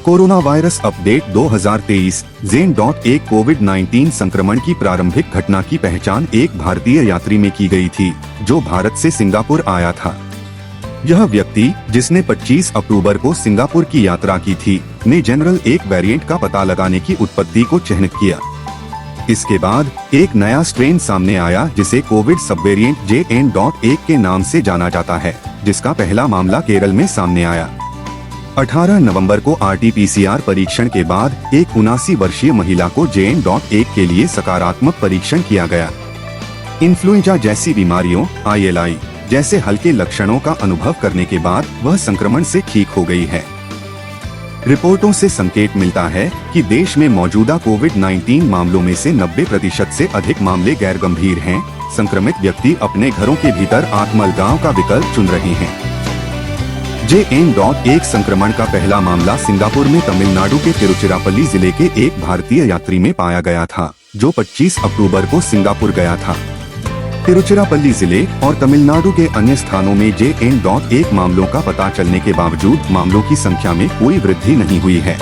Corona virus update 2023 Zen.1 कोविड-19 संक्रमण की प्रारंभिक घटना की पहचान एक भारतीय यात्री में की गई थी, जो भारत से सिंगापुर आया था। यह व्यक्ति, जिसने 25 अक्टूबर को सिंगापुर की यात्रा की थी, ने जनरल 1 वेरिएंट का पता लगाने की उत्पत्ति को चिह्नित किया। इसके बाद एक नया स्ट्रेन सामने आया जिसे कोविड सबवेरिएंट JN.1 के नाम से जाना जाता है, जिसका पहला मामला केरल में सामने आया। 18 नवंबर को RT-PCR परीक्षण के बाद एक 79 वर्षीय महिला को JN.1 के लिए सकारात्मक परीक्षण किया गया। इन्फ्लुएंजा जैसी बीमारियों ILI जैसे हल्के लक्षणों का अनुभव करने के बाद वह संक्रमण से ठीक हो गई है। रिपोर्टों से संकेत मिलता है कि देश में मौजूदा कोविड-19 मामलों में से 90% से अधिक मामले गैर गंभीर हैं। संक्रमित व्यक्ति अपने घरों के भीतर आत्मलगाव का विकल्प चुन रहे हैं। JN.1 संक्रमण का पहला मामला सिंगापुर में तमिलनाडु के तिरुचिरापल्ली जिले के एक भारतीय यात्री में पाया गया था, जो 25 अक्टूबर को सिंगापुर गया था। तिरुचिरापल्ली जिले और तमिलनाडु के अन्य स्थानों में JN.1 मामलों का पता चलने के बावजूद मामलों की संख्या में कोई वृद्धि नहीं हुई है।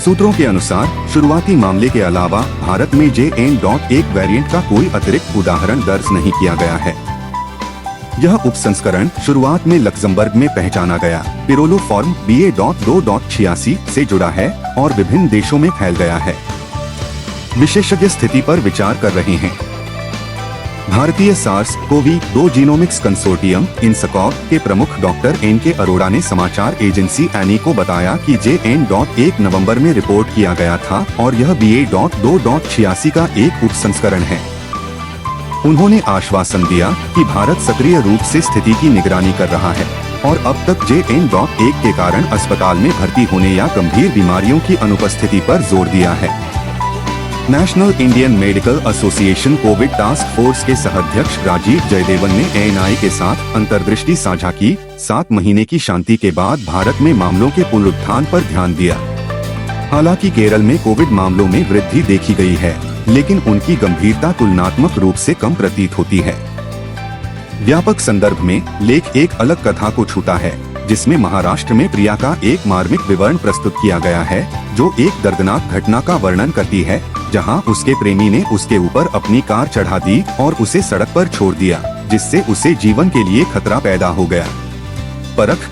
सूत्रों के अनुसार शुरुआती मामले के अलावा भारत में JN.1 वेरिएंट का कोई अतिरिक्त उदाहरण दर्ज नहीं किया गया है। यह उपसंस्करण शुरुआत में लक्जमबर्ग में पहचाना गया पिरोलोफॉर्म BA.2.86 से जुड़ा है और विभिन्न देशों में फैल गया है। विशेषज्ञ स्थिति पर विचार कर रहे हैं। भारतीय SARS-CoV-2 जीनोमिक्स कंसोर्टियम INSACOG के प्रमुख डॉक्टर NK अरोड़ा ने समाचार एजेंसी एनी को बताया कि JN.1 नवंबर में रिपोर्ट किया गया था और यह BA.2.86 का एक उपसंस्करण है। उन्होंने आश्वासन दिया कि भारत सक्रिय रूप से स्थिति की निगरानी कर रहा है और अब तक JN.1 के कारण अस्पताल में भर्ती होने या गंभीर बीमारियों की अनुपस्थिति पर जोर दिया है। National Indian medical association Covid task force के सहाध्यक्ष राजीव जयदेवन ने ANI के साथ अंतर्दृष्टि साझा की। 7 महीने की शांति के बाद भारत में मामलों के पुनरुत्थान पर ध्यान दिया। हालांकि केरल में कोविड मामलों में वृद्धि देखी गई है, लेकिन उनकी गंभीरता तुलनात्मक रूप से कम प्रतीत होती है। व्यापक संदर्भ में लेख एक अलग कथा को छूता है, जिसमें महाराष्ट्र में प्रिया का एक मार्मिक विवरण प्रस्तुत किया गया है, जो एक दर्दनाक घटना का वर्णन करती है, जहां उसके प्रेमी ने उसके ऊपर अपनी कार चढ़ा दी और उसे सड़क पर छोड़ दिया, जिससे उसे जीवन के लिए खतरा पैदा हो गया। परख